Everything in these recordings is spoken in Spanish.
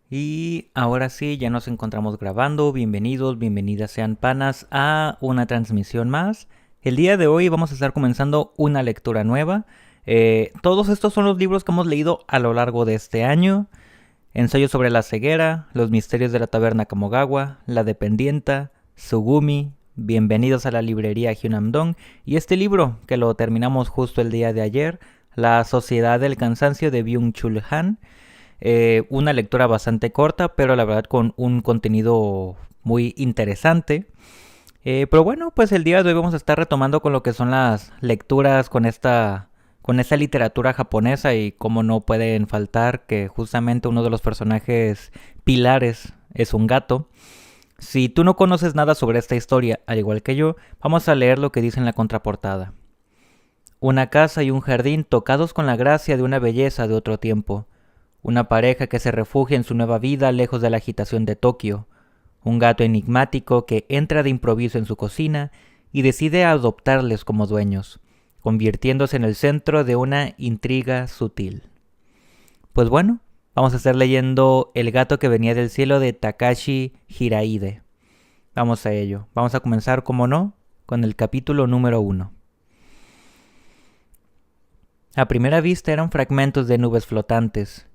Y ahora sí, ya nos encontramos grabando. Bienvenidos, bienvenidas sean panas a una transmisión más. El día de hoy vamos a estar comenzando una lectura nueva. Todos estos son los libros que hemos leído a lo largo de este año. Ensayo sobre la ceguera, Los misterios de la taberna Kamogawa, La dependienta, Sugumi, Bienvenidos a la librería Hyunam-dong y este libro que lo terminamos justo el día de ayer, La sociedad del cansancio de Byung-Chul Han. Una lectura bastante corta, pero la verdad con un contenido muy interesante. Pero bueno, pues el día de hoy vamos a estar retomando con lo que son las lecturas con esta literatura japonesa y cómo no pueden faltar que justamente uno de los personajes pilares es un gato. Si tú no conoces nada sobre esta historia, al igual que yo, vamos a leer lo que dice en la contraportada. Una casa y un jardín tocados con la gracia de una belleza de otro tiempo. Una pareja que se refugia en su nueva vida lejos de la agitación de Tokio. Un gato enigmático que entra de improviso en su cocina y decide adoptarles como dueños, convirtiéndose en el centro de una intriga sutil. Pues bueno, vamos a estar leyendo El gato que venía del cielo de Takashi Hiraide. Vamos a ello. Vamos a comenzar, como no, con el capítulo número 1. A primera vista eran fragmentos de nubes flotantes.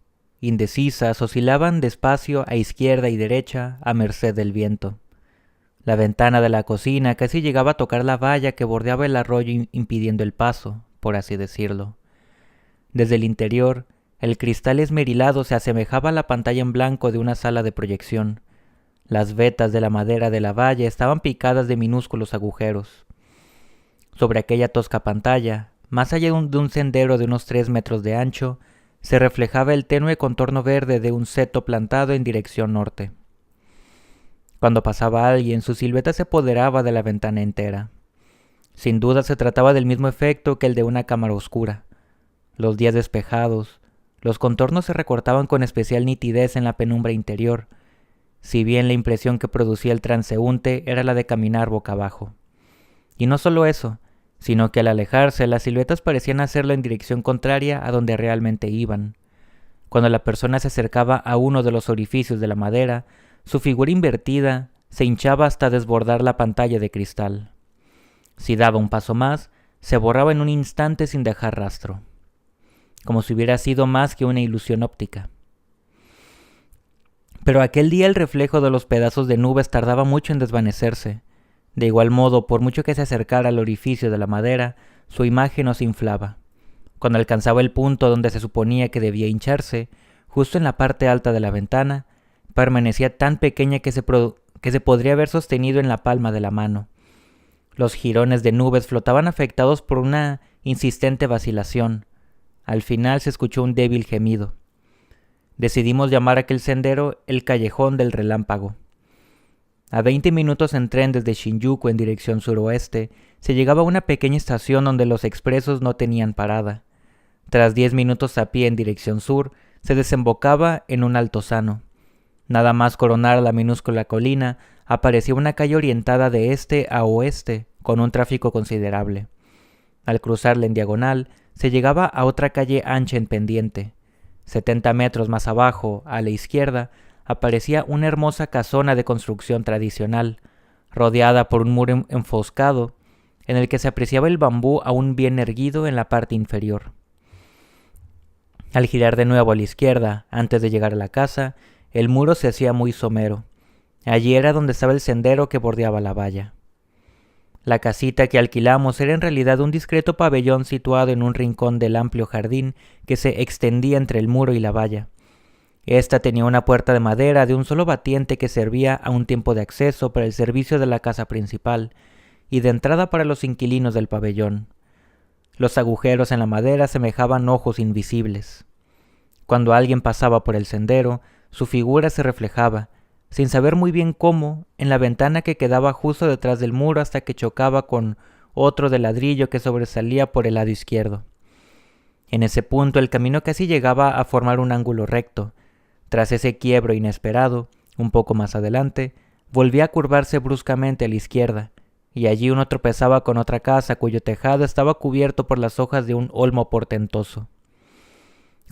Indecisas, oscilaban despacio a izquierda y derecha a merced del viento. La ventana de la cocina casi llegaba a tocar la valla que bordeaba el arroyo impidiendo el paso, por así decirlo. Desde el interior, el cristal esmerilado se asemejaba a la pantalla en blanco de una sala de proyección. Las vetas de la madera de la valla estaban picadas de minúsculos agujeros. Sobre aquella tosca pantalla, más allá de un sendero de unos 3 metros de ancho, se reflejaba el tenue contorno verde de un seto plantado en dirección norte. Cuando pasaba alguien, su silueta se apoderaba de la ventana entera. Sin duda se trataba del mismo efecto que el de una cámara oscura. Los días despejados, los contornos se recortaban con especial nitidez en la penumbra interior, si bien la impresión que producía el transeúnte era la de caminar boca abajo. Y no solo eso, sino que al alejarse las siluetas parecían hacerlo en dirección contraria a donde realmente iban. Cuando la persona se acercaba a uno de los orificios de la madera, su figura invertida se hinchaba hasta desbordar la pantalla de cristal. Si daba un paso más, se borraba en un instante sin dejar rastro, como si hubiera sido más que una ilusión óptica. Pero aquel día el reflejo de los pedazos de nubes tardaba mucho en desvanecerse. De igual modo, por mucho que se acercara al orificio de la madera, su imagen no se inflaba. Cuando alcanzaba el punto donde se suponía que debía hincharse, justo en la parte alta de la ventana, permanecía tan pequeña que se podría haber sostenido en la palma de la mano. Los jirones de nubes flotaban afectados por una insistente vacilación. Al final se escuchó un débil gemido. Decidimos llamar a aquel sendero el Callejón del Relámpago. A 20 minutos en tren desde Shinjuku en dirección suroeste, se llegaba a una pequeña estación donde los expresos no tenían parada. Tras 10 minutos a pie en dirección sur, se desembocaba en un altozano. Nada más coronar la minúscula colina, aparecía una calle orientada de este a oeste, con un tráfico considerable. Al cruzarla en diagonal, se llegaba a otra calle ancha en pendiente. 70 metros más abajo, a la izquierda, aparecía una hermosa casona de construcción tradicional, rodeada por un muro enfoscado, en el que se apreciaba el bambú aún bien erguido en la parte inferior. Al girar de nuevo a la izquierda, antes de llegar a la casa, el muro se hacía muy somero. Allí era donde estaba el sendero que bordeaba la valla. La casita que alquilamos era en realidad un discreto pabellón situado en un rincón del amplio jardín que se extendía entre el muro y la valla. Esta tenía una puerta de madera de un solo batiente que servía a un tiempo de acceso para el servicio de la casa principal y de entrada para los inquilinos del pabellón. Los agujeros en la madera semejaban ojos invisibles. Cuando alguien pasaba por el sendero, su figura se reflejaba, sin saber muy bien cómo, en la ventana que quedaba justo detrás del muro hasta que chocaba con otro de ladrillo que sobresalía por el lado izquierdo. En ese punto el camino casi llegaba a formar un ángulo recto. Tras ese quiebro inesperado, un poco más adelante, volvía a curvarse bruscamente a la izquierda, y allí uno tropezaba con otra casa cuyo tejado estaba cubierto por las hojas de un olmo portentoso.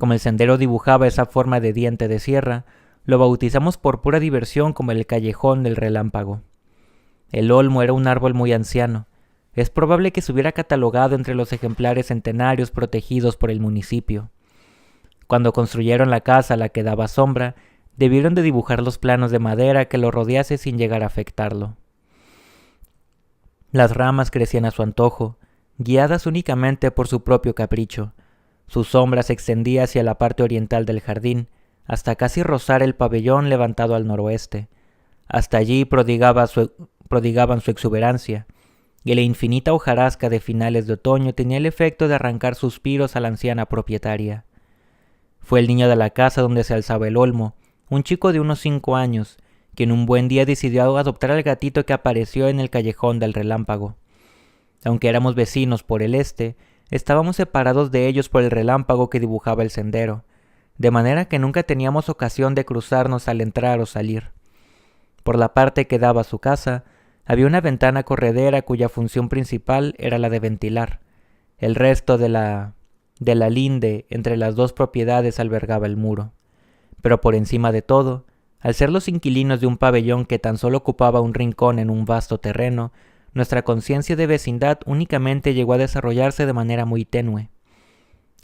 Como el sendero dibujaba esa forma de diente de sierra, Lo bautizamos por pura diversión como el Callejón del Relámpago. El olmo era un árbol muy anciano. Es probable que se hubiera catalogado entre los ejemplares centenarios protegidos por el municipio. Cuando construyeron la casa a la que daba sombra, debieron de dibujar los planos de madera que lo rodease sin llegar a afectarlo. Las ramas crecían a su antojo, guiadas únicamente por su propio capricho. Su sombra se extendía hacia la parte oriental del jardín, hasta casi rozar el pabellón levantado al noroeste. Hasta allí prodigaban su exuberancia, y la infinita hojarasca de finales de otoño tenía el efecto de arrancar suspiros a la anciana propietaria. Fue el niño de la casa donde se alzaba el olmo, un chico de unos 5 años, quien un buen día decidió adoptar al gatito que apareció en el Callejón del Relámpago. Aunque éramos vecinos por el este, estábamos separados de ellos por el relámpago que dibujaba el sendero, de manera que nunca teníamos ocasión de cruzarnos al entrar o salir. Por la parte que daba a su casa, había una ventana corredera cuya función principal era la de ventilar. El resto de la linde entre las dos propiedades albergaba el muro. Pero por encima de todo, al ser los inquilinos de un pabellón que tan solo ocupaba un rincón en un vasto terreno, nuestra conciencia de vecindad únicamente llegó a desarrollarse de manera muy tenue.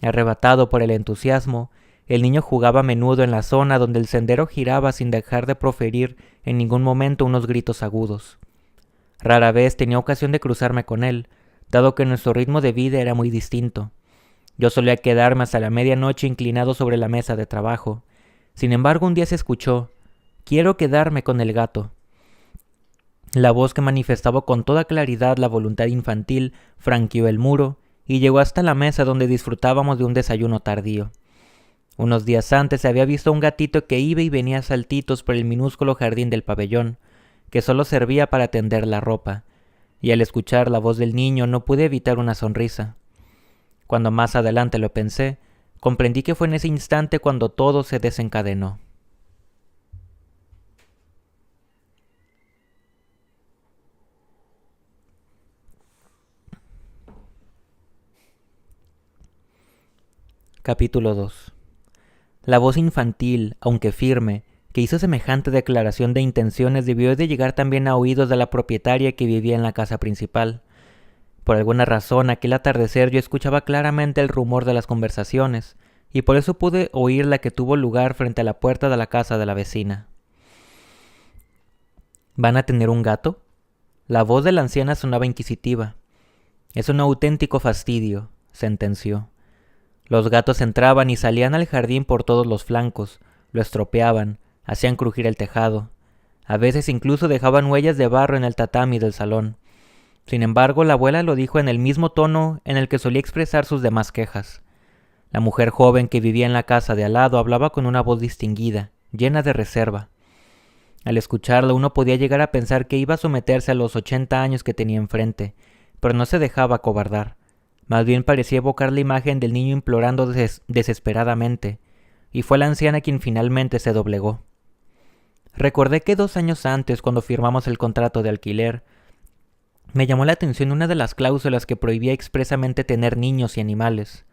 Arrebatado por el entusiasmo, el niño jugaba a menudo en la zona donde el sendero giraba sin dejar de proferir en ningún momento unos gritos agudos. Rara vez tenía ocasión de cruzarme con él, dado que nuestro ritmo de vida era muy distinto. Yo solía quedarme hasta la medianoche inclinado sobre la mesa de trabajo. Sin embargo, un día se escuchó: «Quiero quedarme con el gato». La voz, que manifestaba con toda claridad la voluntad infantil, franqueó el muro y llegó hasta la mesa donde disfrutábamos de un desayuno tardío. Unos días antes se había visto un gatito que iba y venía a saltitos por el minúsculo jardín del pabellón, que solo servía para tender la ropa, y al escuchar la voz del niño no pude evitar una sonrisa. Cuando más adelante lo pensé, comprendí que fue en ese instante cuando todo se desencadenó. Capítulo 2. La voz infantil, aunque firme, que hizo semejante declaración de intenciones debió de llegar también a oídos de la propietaria que vivía en la casa principal. Por alguna razón, aquel atardecer yo escuchaba claramente el rumor de las conversaciones, y por eso pude oír la que tuvo lugar frente a la puerta de la casa de la vecina. ¿Van a tener un gato? La voz de la anciana sonaba inquisitiva. «Es un auténtico fastidio», sentenció. Los gatos entraban y salían al jardín por todos los flancos, lo estropeaban, hacían crujir el tejado. A veces incluso dejaban huellas de barro en el tatami del salón. Sin embargo, la abuela lo dijo en el mismo tono en el que solía expresar sus demás quejas. La mujer joven que vivía en la casa de al lado hablaba con una voz distinguida, llena de reserva. Al escucharla uno podía llegar a pensar que iba a someterse a los 80 años que tenía enfrente, pero no se dejaba acobardar. Más bien parecía evocar la imagen del niño implorando desesperadamente, y fue la anciana quien finalmente se doblegó. Recordé que 2 años antes, cuando firmamos el contrato de alquiler, me llamó la atención una de las cláusulas que prohibía expresamente tener niños y animales.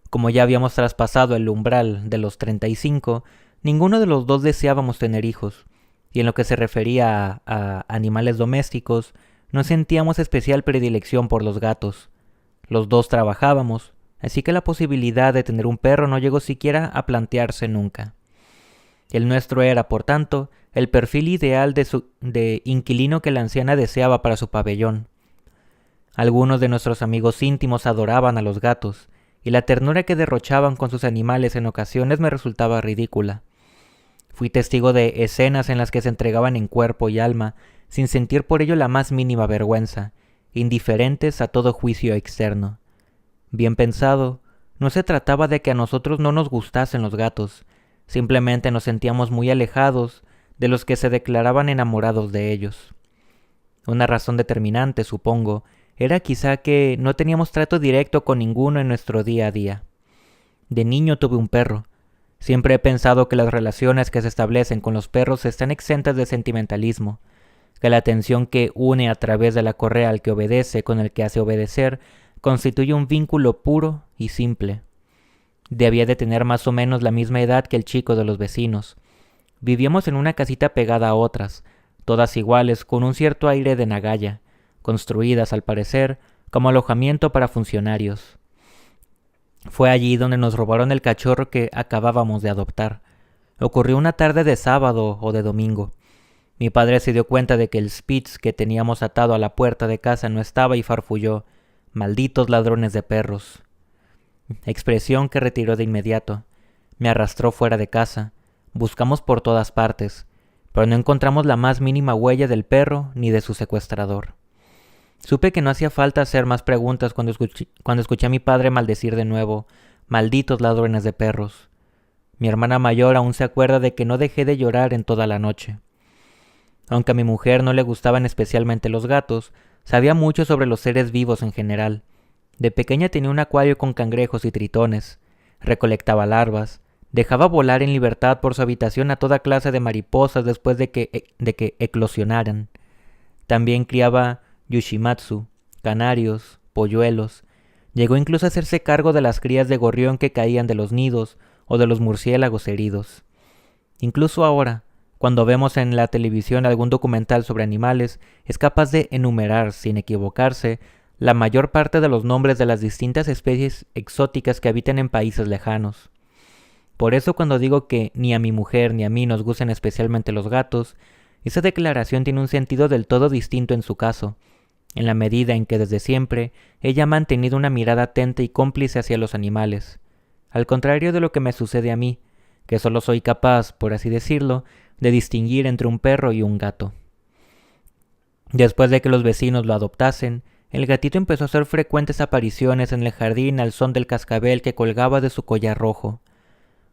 Como ya habíamos traspasado el umbral de los 35, ninguno de los dos deseábamos tener hijos, y en lo que se refería a animales domésticos, no sentíamos especial predilección por los gatos. Los dos trabajábamos, así que la posibilidad de tener un perro no llegó siquiera a plantearse nunca. El nuestro era, por tanto, el perfil ideal de inquilino que la anciana deseaba para su pabellón. Algunos de nuestros amigos íntimos adoraban a los gatos, y la ternura que derrochaban con sus animales en ocasiones me resultaba ridícula. Fui testigo de escenas en las que se entregaban en cuerpo y alma, sin sentir por ello la más mínima vergüenza, indiferentes a todo juicio externo. Bien pensado, no se trataba de que a nosotros no nos gustasen los gatos, simplemente nos sentíamos muy alejados de los que se declaraban enamorados de ellos. Una razón determinante, supongo, era quizá que no teníamos trato directo con ninguno en nuestro día a día. De niño tuve un perro. Siempre he pensado que las relaciones que se establecen con los perros están exentas de sentimentalismo, que la atención que une a través de la correa al que obedece con el que hace obedecer constituye un vínculo puro y simple. Debía de tener más o menos la misma edad que el chico de los vecinos. Vivíamos en una casita pegada a otras, todas iguales, con un cierto aire de Nagaya, construidas, al parecer, como alojamiento para funcionarios. Fue allí donde nos robaron el cachorro que acabábamos de adoptar. Ocurrió una tarde de sábado o de domingo. Mi padre se dio cuenta de que el Spitz que teníamos atado a la puerta de casa no estaba y farfulló: «Malditos ladrones de perros», expresión que retiró de inmediato. Me arrastró fuera de casa. Buscamos por todas partes, pero no encontramos la más mínima huella del perro ni de su secuestrador. Supe que no hacía falta hacer más preguntas cuando escuché a mi padre maldecir de nuevo: «Malditos ladrones de perros». Mi hermana mayor aún se acuerda de que no dejé de llorar en toda la noche. Aunque a mi mujer no le gustaban especialmente los gatos, sabía mucho sobre los seres vivos en general. De pequeña tenía un acuario con cangrejos y tritones, recolectaba larvas, dejaba volar en libertad por su habitación a toda clase de mariposas después de que eclosionaran. También criaba yushimatsu, canarios, polluelos. Llegó incluso a hacerse cargo de las crías de gorrión que caían de los nidos o de los murciélagos heridos. Incluso ahora, cuando vemos en la televisión algún documental sobre animales, es capaz de enumerar, sin equivocarse, la mayor parte de los nombres de las distintas especies exóticas que habitan en países lejanos. Por eso cuando digo que ni a mi mujer ni a mí nos gustan especialmente los gatos, esa declaración tiene un sentido del todo distinto en su caso, en la medida en que desde siempre ella ha mantenido una mirada atenta y cómplice hacia los animales, al contrario de lo que me sucede a mí, que solo soy capaz, por así decirlo, de distinguir entre un perro y un gato. Después de que los vecinos lo adoptasen, el gatito empezó a hacer frecuentes apariciones en el jardín al son del cascabel que colgaba de su collar rojo.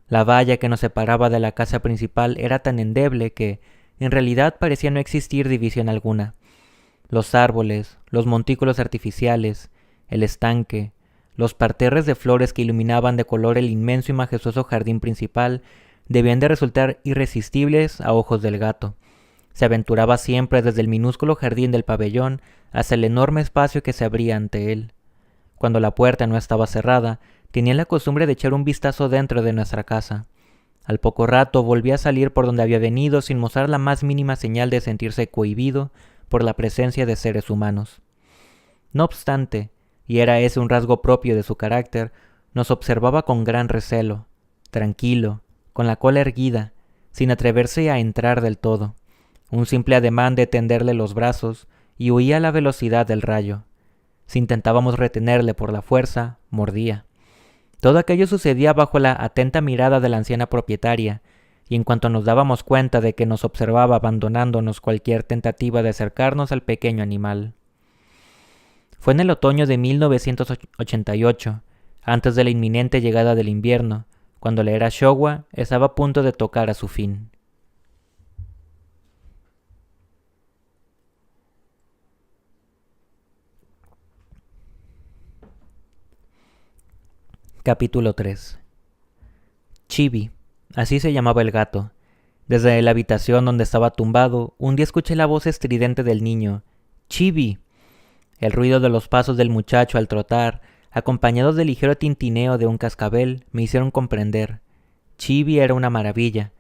La valla que nos separaba de la casa principal era tan endeble que, en realidad, parecía no existir división alguna. Los árboles, los montículos artificiales, el estanque, los parterres de flores que iluminaban de color el inmenso y majestuoso jardín principal debían de resultar irresistibles a ojos del gato. Se aventuraba siempre desde el minúsculo jardín del pabellón hasta el enorme espacio que se abría ante él. Cuando la puerta no estaba cerrada, tenía la costumbre de echar un vistazo dentro de nuestra casa. Al poco rato volvía a salir por donde había venido sin mostrar la más mínima señal de sentirse cohibido por la presencia de seres humanos. No obstante, y era ese un rasgo propio de su carácter, nos observaba con gran recelo, tranquilo, con la cola erguida, sin atreverse a entrar del todo. Un simple ademán de tenderle los brazos y huía a la velocidad del rayo. Si intentábamos retenerle por la fuerza, mordía. Todo aquello sucedía bajo la atenta mirada de la anciana propietaria, y en cuanto nos dábamos cuenta de que nos observaba abandonándonos cualquier tentativa de acercarnos al pequeño animal. Fue en el otoño de 1988, antes de la inminente llegada del invierno, cuando la era Showa estaba a punto de tocar a su fin. Capítulo 3. Chibi, así se llamaba el gato. Desde la habitación donde estaba tumbado, un día escuché la voz estridente del niño: «¡Chibi!». El ruido de los pasos del muchacho al trotar, acompañados del ligero tintineo de un cascabel, me hicieron comprender. Chibi era una maravilla.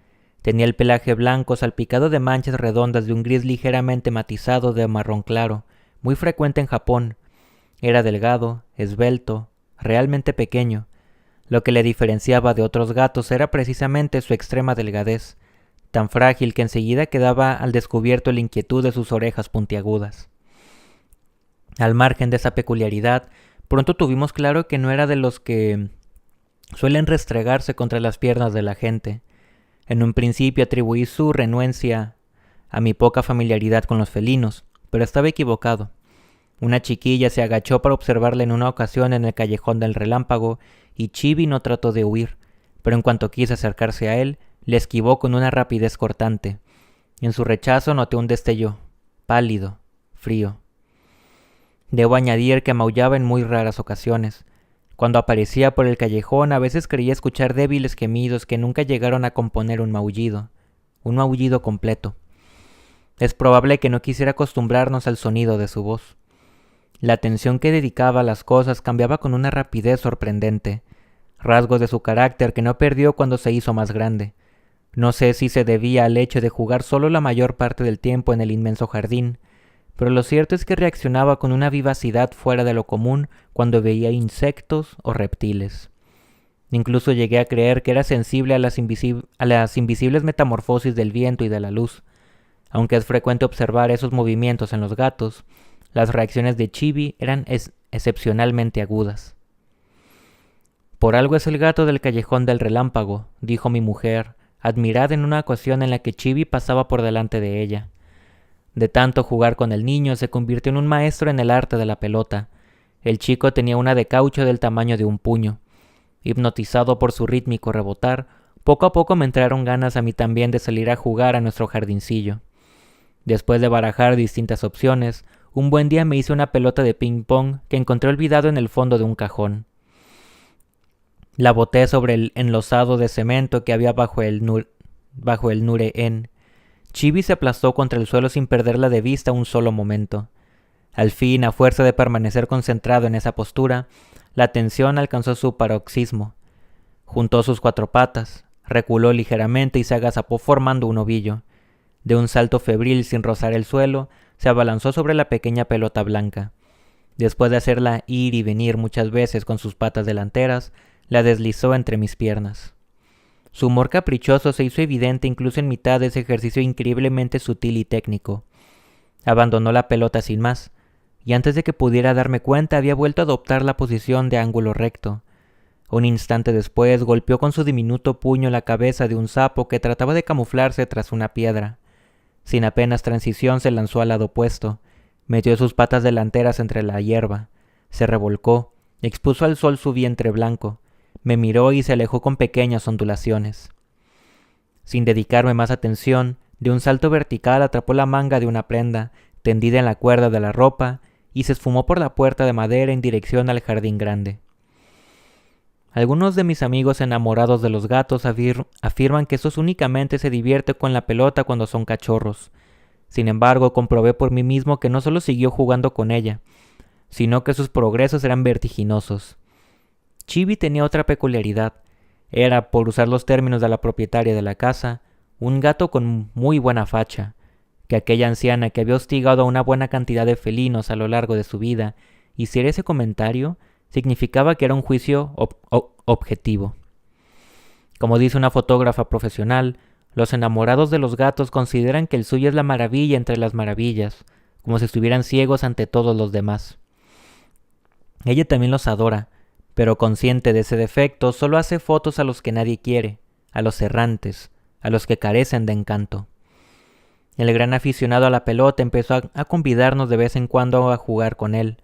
Tenía el pelaje blanco salpicado de manchas redondas de un gris ligeramente matizado de marrón claro, muy frecuente en Japón. Era delgado, esbelto, realmente pequeño. Lo que le diferenciaba de otros gatos era precisamente su extrema delgadez, tan frágil que enseguida quedaba al descubierto la inquietud de sus orejas puntiagudas. Al margen de esa peculiaridad, pronto tuvimos claro que no era de los que suelen restregarse contra las piernas de la gente. En un principio atribuí su renuencia a mi poca familiaridad con los felinos, pero estaba equivocado. Una chiquilla se agachó para observarla en una ocasión en el callejón del Relámpago, y Chibi no trató de huir, pero en cuanto quise acercarse a él, le esquivó con una rapidez cortante. En su rechazo noté un destello, pálido, frío. Debo añadir que maullaba en muy raras ocasiones. Cuando aparecía por el callejón, a veces creía escuchar débiles gemidos que nunca llegaron a componer un maullido completo. Es probable que no quisiera acostumbrarnos al sonido de su voz. La atención que dedicaba a las cosas cambiaba con una rapidez sorprendente, rasgos de su carácter que no perdió cuando se hizo más grande. No sé si se debía al hecho de jugar solo la mayor parte del tiempo en el inmenso jardín, pero lo cierto es que reaccionaba con una vivacidad fuera de lo común cuando veía insectos o reptiles. Incluso llegué a creer que era sensible a las invisibles metamorfosis del viento y de la luz. Aunque es frecuente observar esos movimientos en los gatos, las reacciones de Chibi eran excepcionalmente agudas. «Por algo es el gato del callejón del relámpago», dijo mi mujer, admirada en una ocasión en la que Chibi pasaba por delante de ella. De tanto jugar con el niño, se convirtió en un maestro en el arte de la pelota. El chico tenía una de caucho del tamaño de un puño. Hipnotizado por su rítmico rebotar, poco a poco me entraron ganas a mí también de salir a jugar a nuestro jardincillo. Después de barajar distintas opciones, un buen día me hice una pelota de ping-pong que encontré olvidado en el fondo de un cajón. La boté sobre el enlosado de cemento que había bajo el nureen. Chibi se aplastó contra el suelo sin perderla de vista un solo momento. Al fin, a fuerza de permanecer concentrado en esa postura, la tensión alcanzó su paroxismo. Juntó sus 4 patas, reculó ligeramente y se agazapó formando un ovillo. De un salto febril sin rozar el suelo, se abalanzó sobre la pequeña pelota blanca. Después de hacerla ir y venir muchas veces con sus patas delanteras, la deslizó entre mis piernas. Su humor caprichoso se hizo evidente incluso en mitad de ese ejercicio increíblemente sutil y técnico. Abandonó la pelota sin más, y antes de que pudiera darme cuenta había vuelto a adoptar la posición de ángulo recto. Un instante después golpeó con su diminuto puño la cabeza de un sapo que trataba de camuflarse tras una piedra. Sin apenas transición se lanzó al lado opuesto, metió sus patas delanteras entre la hierba, se revolcó, expuso al sol su vientre blanco, me miró y se alejó con pequeñas ondulaciones. Sin dedicarme más atención, de un salto vertical atrapó la manga de una prenda, tendida en la cuerda de la ropa, y se esfumó por la puerta de madera en dirección al jardín grande. Algunos de mis amigos enamorados de los gatos afirman que estos únicamente se divierten con la pelota cuando son cachorros. Sin embargo, comprobé por mí mismo que no solo siguió jugando con ella, sino que sus progresos eran vertiginosos. Chibi tenía otra peculiaridad. Era, por usar los términos de la propietaria de la casa, un gato con muy buena facha, que aquella anciana que había hostigado a una buena cantidad de felinos a lo largo de su vida, hiciera ese comentario, significaba que era un juicio objetivo. Como dice una fotógrafa profesional, los enamorados de los gatos consideran que el suyo es la maravilla entre las maravillas, como si estuvieran ciegos ante todos los demás. Ella también los adora, pero consciente de ese defecto, solo hace fotos a los que nadie quiere, a los errantes, a los que carecen de encanto. El gran aficionado a la pelota empezó a convidarnos de vez en cuando a jugar con él.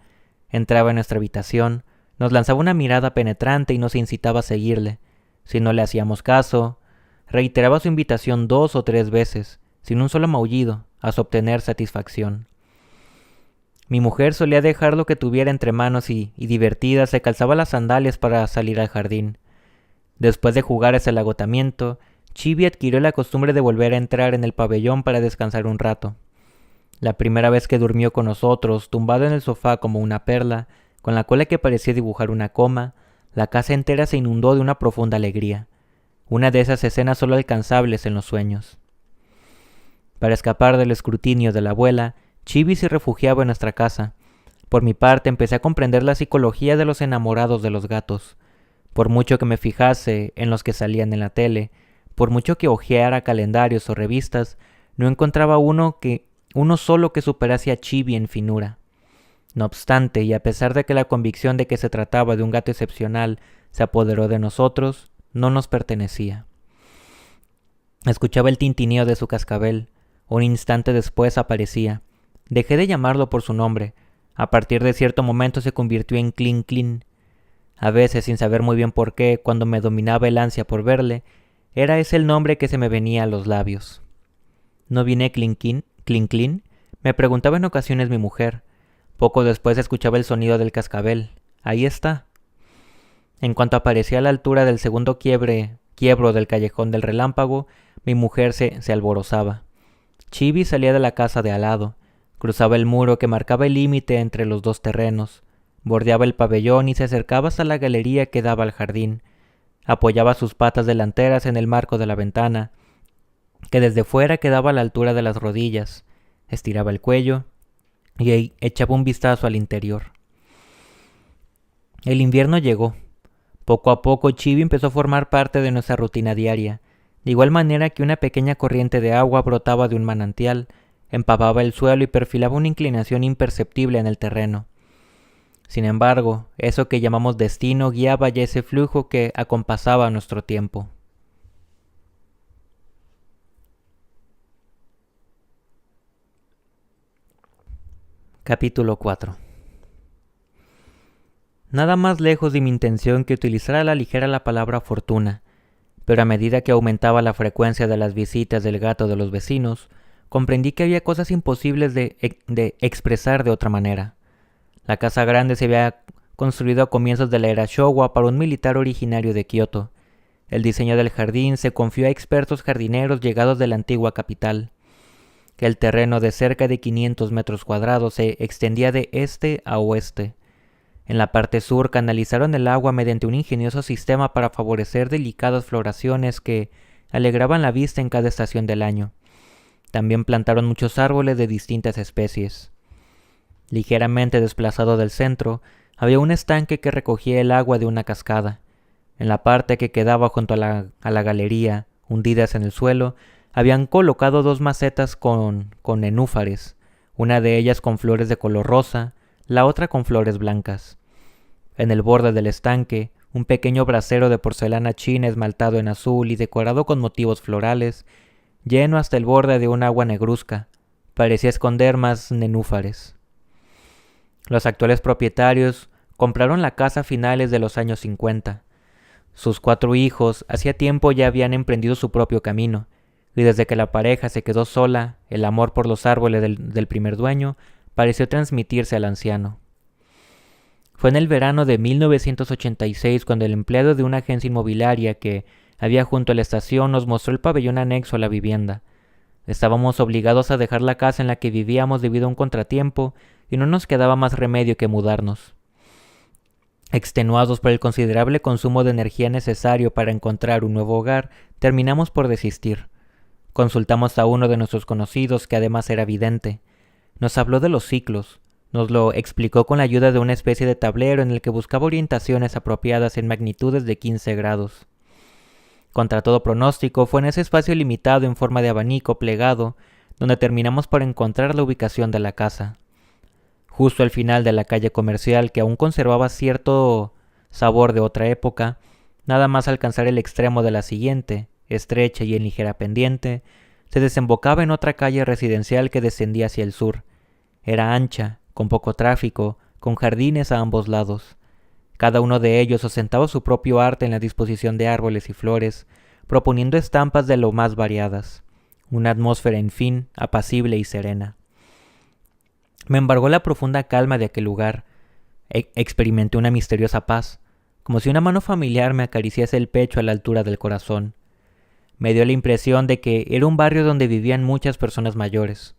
Entraba en nuestra habitación, nos lanzaba una mirada penetrante y nos incitaba a seguirle. Si no le hacíamos caso, reiteraba su invitación 2 o 3 veces, sin un solo maullido, hasta obtener satisfacción. Mi mujer solía dejar lo que tuviera entre manos y divertida se calzaba las sandalias para salir al jardín. Después de jugar hasta el agotamiento, Chibi adquirió la costumbre de volver a entrar en el pabellón para descansar un rato. La primera vez que durmió con nosotros, tumbado en el sofá como una perla, con la cola que parecía dibujar una coma, la casa entera se inundó de una profunda alegría, una de esas escenas solo alcanzables en los sueños. Para escapar del escrutinio de la abuela, Chibi se refugiaba en nuestra casa. Por mi parte, empecé a comprender la psicología de los enamorados de los gatos. Por mucho que me fijase en los que salían en la tele, por mucho que hojeara calendarios o revistas, no encontraba uno solo que superase a Chibi en finura. No obstante, y a pesar de que la convicción de que se trataba de un gato excepcional se apoderó de nosotros, no nos pertenecía. Escuchaba el tintineo de su cascabel. Un instante después aparecía. Dejé de llamarlo por su nombre. A partir de cierto momento se convirtió en Clin Clin. A veces, sin saber muy bien por qué, cuando me dominaba el ansia por verle, era ese el nombre que se me venía a los labios. ¿No viene Clin Clin? Me preguntaba en ocasiones mi mujer. Poco después escuchaba el sonido del cascabel. Ahí está. En cuanto aparecía a la altura del segundo quiebro del callejón del relámpago, mi mujer se alborozaba. Chibi salía de la casa de al lado, cruzaba el muro que marcaba el límite entre los dos terrenos, bordeaba el pabellón y se acercaba hasta la galería que daba al jardín. Apoyaba sus patas delanteras en el marco de la ventana, que desde fuera quedaba a la altura de las rodillas. Estiraba el cuello y echaba un vistazo al interior. El invierno llegó. Poco a poco Chibi empezó a formar parte de nuestra rutina diaria, de igual manera que una pequeña corriente de agua brotaba de un manantial, empapaba el suelo y perfilaba una inclinación imperceptible en el terreno. Sin embargo, eso que llamamos destino guiaba ya ese flujo que acompasaba nuestro tiempo. Capítulo 4. Nada más lejos de mi intención que utilizar a la ligera la palabra fortuna, pero a medida que aumentaba la frecuencia de las visitas del gato de los vecinos, comprendí que había cosas imposibles de expresar de otra manera. La casa grande se había construido a comienzos de la era Showa para un militar originario de Kioto. El diseño del jardín se confió a expertos jardineros llegados de la antigua capital. El terreno de cerca de 500 metros cuadrados se extendía de este a oeste. En la parte sur canalizaron el agua mediante un ingenioso sistema para favorecer delicadas floraciones que alegraban la vista en cada estación del año. También plantaron muchos árboles de distintas especies. Ligeramente desplazado del centro, había un estanque que recogía el agua de una cascada. En la parte que quedaba junto a la galería, hundidas en el suelo, habían colocado 2 macetas con nenúfares, una de ellas con flores de color rosa, la otra con flores blancas. En el borde del estanque, un pequeño brasero de porcelana china esmaltado en azul y decorado con motivos florales, lleno hasta el borde de un agua negruzca, parecía esconder más nenúfares. Los actuales propietarios compraron la casa a finales de los años 50. Sus 4 hijos hacía tiempo ya habían emprendido su propio camino, y desde que la pareja se quedó sola, el amor por los árboles del primer dueño pareció transmitirse al anciano. Fue en el verano de 1986 cuando el empleado de una agencia inmobiliaria que había junto a la estación nos mostró el pabellón anexo a la vivienda. Estábamos obligados a dejar la casa en la que vivíamos debido a un contratiempo y no nos quedaba más remedio que mudarnos. Extenuados por el considerable consumo de energía necesario para encontrar un nuevo hogar, terminamos por desistir. Consultamos a uno de nuestros conocidos, que además era vidente. Nos habló de los ciclos. Nos lo explicó con la ayuda de una especie de tablero en el que buscaba orientaciones apropiadas en magnitudes de 15 grados. Contra todo pronóstico, fue en ese espacio limitado en forma de abanico plegado donde terminamos por encontrar la ubicación de la casa. Justo al final de la calle comercial, que aún conservaba cierto sabor de otra época, nada más alcanzar el extremo de la siguiente, estrecha y en ligera pendiente, se desembocaba en otra calle residencial que descendía hacia el sur. Era ancha, con poco tráfico, con jardines a ambos lados. Cada uno de ellos ostentaba su propio arte en la disposición de árboles y flores, proponiendo estampas de lo más variadas. Una atmósfera, en fin, apacible y serena. Me embargó la profunda calma de aquel lugar. Experimenté una misteriosa paz, como si una mano familiar me acariciase el pecho a la altura del corazón. Me dio la impresión de que era un barrio donde vivían muchas personas mayores.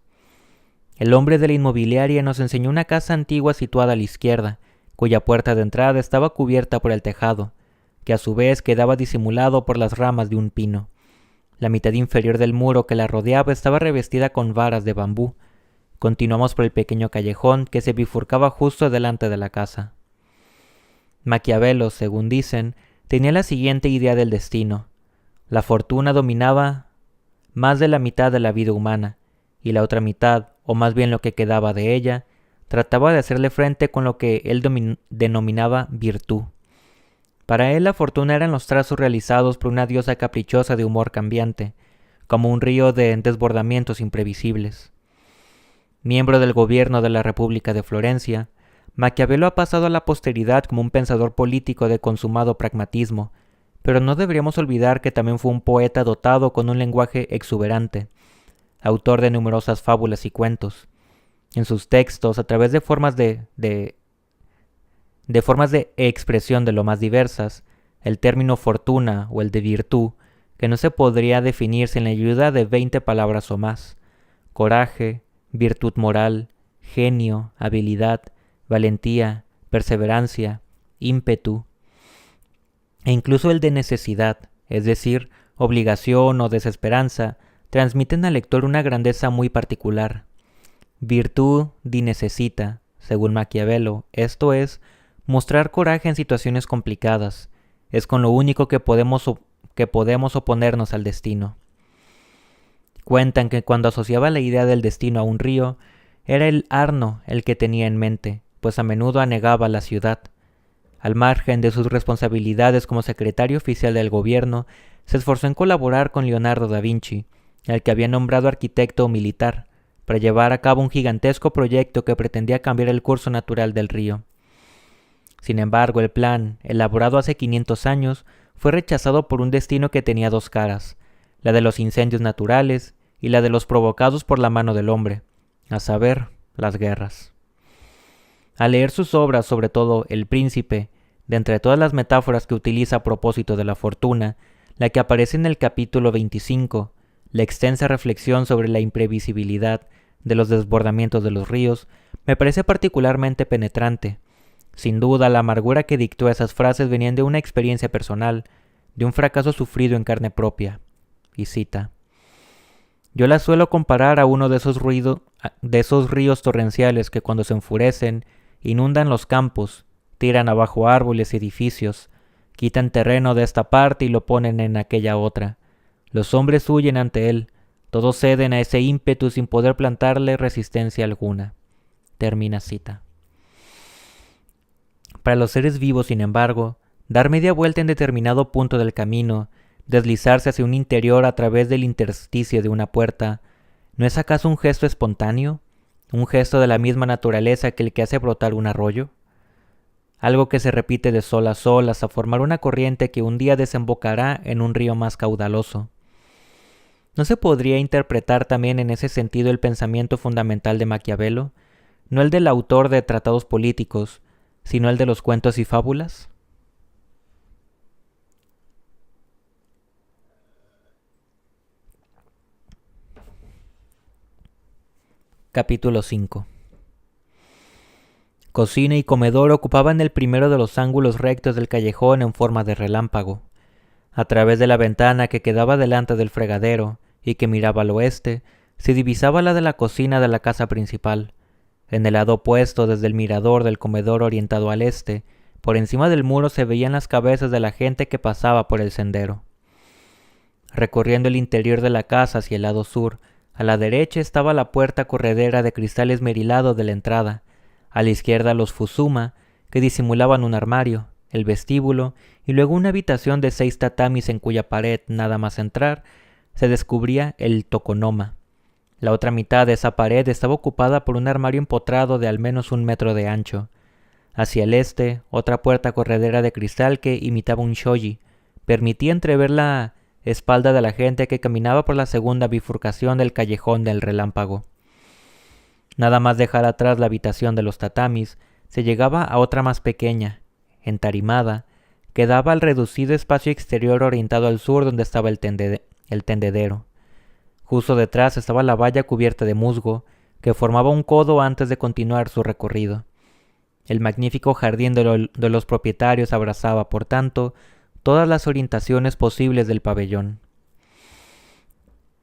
El hombre de la inmobiliaria nos enseñó una casa antigua situada a la izquierda, cuya puerta de entrada estaba cubierta por el tejado, que a su vez quedaba disimulado por las ramas de un pino. La mitad inferior del muro que la rodeaba estaba revestida con varas de bambú. Continuamos por el pequeño callejón que se bifurcaba justo delante de la casa. Maquiavelo, según dicen, tenía la siguiente idea del destino. La fortuna dominaba más de la mitad de la vida humana, y la otra mitad, o más bien lo que quedaba de ella, trataba de hacerle frente con lo que él denominaba virtud. Para él la fortuna eran los trazos realizados por una diosa caprichosa de humor cambiante, como un río de desbordamientos imprevisibles. Miembro del gobierno de la República de Florencia, Maquiavelo ha pasado a la posteridad como un pensador político de consumado pragmatismo, pero no deberíamos olvidar que también fue un poeta dotado con un lenguaje exuberante, autor de numerosas fábulas y cuentos. En sus textos, a través de formas de expresión de lo más diversas, el término fortuna o el de virtud, que no se podría definir sin la ayuda de 20 palabras o más: coraje, virtud moral, genio, habilidad, valentía, perseverancia, ímpetu, e incluso el de necesidad, es decir, obligación o desesperanza, transmiten al lector una grandeza muy particular. Virtud di necesita, según Maquiavelo, esto es, mostrar coraje en situaciones complicadas. Es con lo único que podemos oponernos al destino. Cuentan que cuando asociaba la idea del destino a un río, era el Arno el que tenía en mente, pues a menudo anegaba la ciudad. Al margen de sus responsabilidades como secretario oficial del gobierno, se esforzó en colaborar con Leonardo da Vinci, al que había nombrado arquitecto militar, para llevar a cabo un gigantesco proyecto que pretendía cambiar el curso natural del río. Sin embargo, el plan, elaborado hace 500 años, fue rechazado por un destino que tenía dos caras, la de los incendios naturales y la de los provocados por la mano del hombre, a saber, las guerras. Al leer sus obras, sobre todo El Príncipe, de entre todas las metáforas que utiliza a propósito de la fortuna, la que aparece en el capítulo 25, la extensa reflexión sobre la imprevisibilidad de los desbordamientos de los ríos, me parece particularmente penetrante. Sin duda, la amargura que dictó esas frases venían de una experiencia personal, de un fracaso sufrido en carne propia. Y cita: yo la suelo comparar a uno de esos ríos torrenciales que cuando se enfurecen, inundan los campos, tiran abajo árboles y edificios, quitan terreno de esta parte y lo ponen en aquella otra. Los hombres huyen ante él, todos ceden a ese ímpetu sin poder plantarle resistencia alguna. Termina cita. Para los seres vivos, sin embargo, dar media vuelta en determinado punto del camino, deslizarse hacia un interior a través del intersticio de una puerta, ¿no es acaso un gesto espontáneo? ¿Un gesto de la misma naturaleza que el que hace brotar un arroyo? Algo que se repite de sol a sol hasta formar una corriente que un día desembocará en un río más caudaloso. ¿No se podría interpretar también en ese sentido el pensamiento fundamental de Maquiavelo, no el del autor de tratados políticos, sino el de los cuentos y fábulas? Capítulo 5. Cocina y comedor ocupaban el primero de los ángulos rectos del callejón en forma de relámpago. A través de la ventana que quedaba delante del fregadero y que miraba al oeste, se divisaba la de la cocina de la casa principal. En el lado opuesto, desde el mirador del comedor orientado al este, por encima del muro se veían las cabezas de la gente que pasaba por el sendero. Recorriendo el interior de la casa hacia el lado sur, a la derecha estaba la puerta corredera de cristal esmerilado de la entrada, a la izquierda los fusuma, que disimulaban un armario, el vestíbulo y luego una habitación de 6 tatamis en cuya pared, nada más entrar, se descubría el tokonoma. La otra mitad de esa pared estaba ocupada por un armario empotrado de al menos 1 metro de ancho. Hacia el este, otra puerta corredera de cristal que imitaba un shoji, permitía entrever la espalda de la gente que caminaba por la segunda bifurcación del callejón del relámpago. Nada más dejar atrás la habitación de los tatamis, se llegaba a otra más pequeña, entarimada, que daba al reducido espacio exterior orientado al sur donde estaba el tendedero. Justo detrás estaba la valla cubierta de musgo, que formaba un codo antes de continuar su recorrido. El magnífico jardín de los propietarios abrazaba, por tanto, todas las orientaciones posibles del pabellón.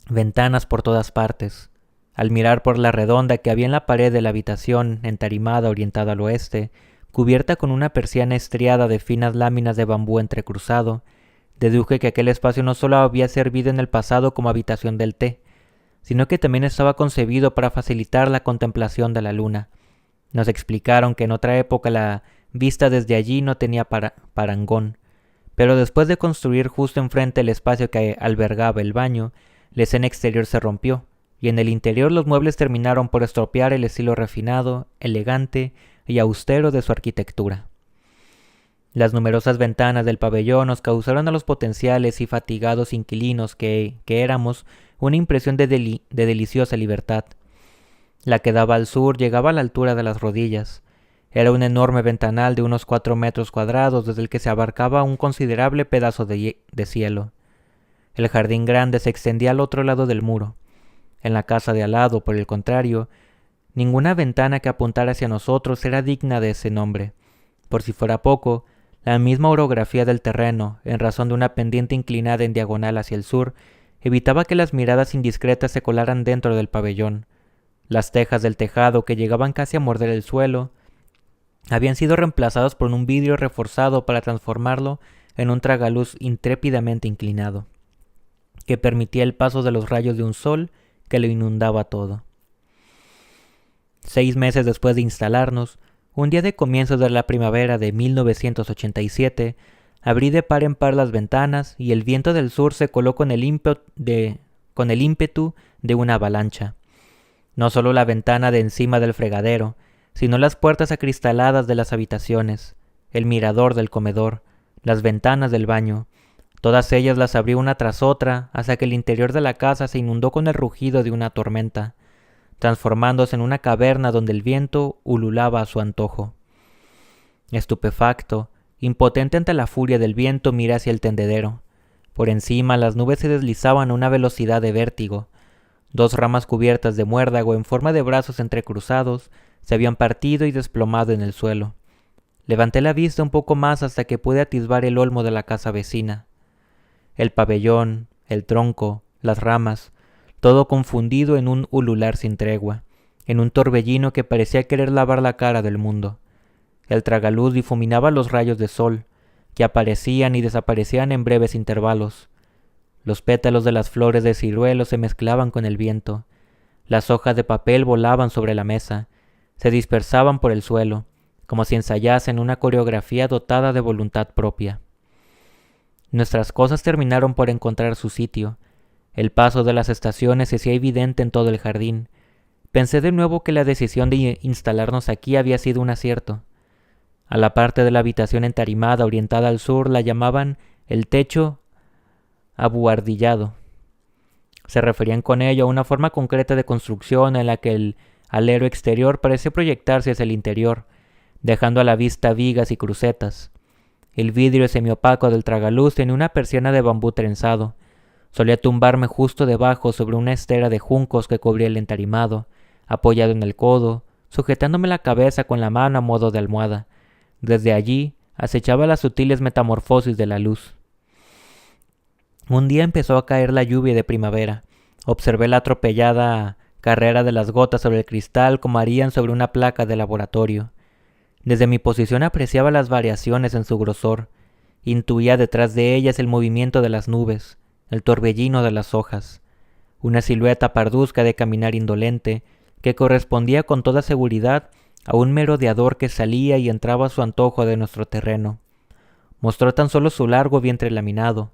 Ventanas por todas partes. Al mirar por la redonda que había en la pared de la habitación entarimada orientada al oeste, cubierta con una persiana estriada de finas láminas de bambú entrecruzado, deduje que aquel espacio no solo había servido en el pasado como habitación del té, sino que también estaba concebido para facilitar la contemplación de la luna. Nos explicaron que en otra época la vista desde allí no tenía parangón, pero después de construir justo enfrente el espacio que albergaba el baño, la escena exterior se rompió, y en el interior los muebles terminaron por estropear el estilo refinado, elegante y austero de su arquitectura. Las numerosas ventanas del pabellón nos causaron a los potenciales y fatigados inquilinos que éramos una impresión de deliciosa libertad. La que daba al sur llegaba a la altura de las rodillas. Era un enorme ventanal de unos 4 metros cuadrados desde el que se abarcaba un considerable pedazo de cielo. El jardín grande se extendía al otro lado del muro. En la casa de al lado, por el contrario, ninguna ventana que apuntara hacia nosotros era digna de ese nombre. Por si fuera poco, la misma orografía del terreno, en razón de una pendiente inclinada en diagonal hacia el sur, evitaba que las miradas indiscretas se colaran dentro del pabellón. Las tejas del tejado, que llegaban casi a morder el suelo, habían sido reemplazadas por un vidrio reforzado para transformarlo en un tragaluz intrépidamente inclinado, que permitía el paso de los rayos de un sol que lo inundaba todo. 6 meses después de instalarnos, un día de comienzos de la primavera de 1987, abrí de par en par las ventanas y el viento del sur se coló con el ímpetu de una avalancha. No solo la ventana de encima del fregadero, sino las puertas acristaladas de las habitaciones, el mirador del comedor, las ventanas del baño. Todas ellas las abrí una tras otra hasta que el interior de la casa se inundó con el rugido de una tormenta, transformándose en una caverna donde el viento ululaba a su antojo. Estupefacto, impotente ante la furia del viento, miré hacia el tendedero. Por encima las nubes se deslizaban a una velocidad de vértigo. 2 ramas cubiertas de muérdago en forma de brazos entrecruzados se habían partido y desplomado en el suelo. Levanté la vista un poco más hasta que pude atisbar el olmo de la casa vecina. El pabellón, el tronco, las ramas, todo confundido en un ulular sin tregua, en un torbellino que parecía querer lavar la cara del mundo. El tragaluz difuminaba los rayos de sol, que aparecían y desaparecían en breves intervalos. Los pétalos de las flores de ciruelo se mezclaban con el viento. Las hojas de papel volaban sobre la mesa, se dispersaban por el suelo, como si ensayasen una coreografía dotada de voluntad propia. Nuestras cosas terminaron por encontrar su sitio. El paso de las estaciones se hacía evidente en todo el jardín. Pensé de nuevo que la decisión de instalarnos aquí había sido un acierto. A la parte de la habitación entarimada orientada al sur la llamaban el techo abuhardillado. Se referían con ello a una forma concreta de construcción en la que el alero exterior parece proyectarse hacia el interior, dejando a la vista vigas y crucetas. El vidrio semiopaco del tragaluz tenía una persiana de bambú trenzado. Solía tumbarme justo debajo sobre una estera de juncos que cubría el entarimado, apoyado en el codo, sujetándome la cabeza con la mano a modo de almohada. Desde allí acechaba las sutiles metamorfosis de la luz. Un día empezó a caer la lluvia de primavera. Observé la atropellada carrera de las gotas sobre el cristal como harían sobre una placa de laboratorio. Desde mi posición apreciaba las variaciones en su grosor. Intuía detrás de ellas el movimiento de las nubes, el torbellino de las hojas. Una silueta parduzca de caminar indolente que correspondía con toda seguridad a un merodeador que salía y entraba a su antojo de nuestro terreno. Mostró tan solo su largo vientre laminado.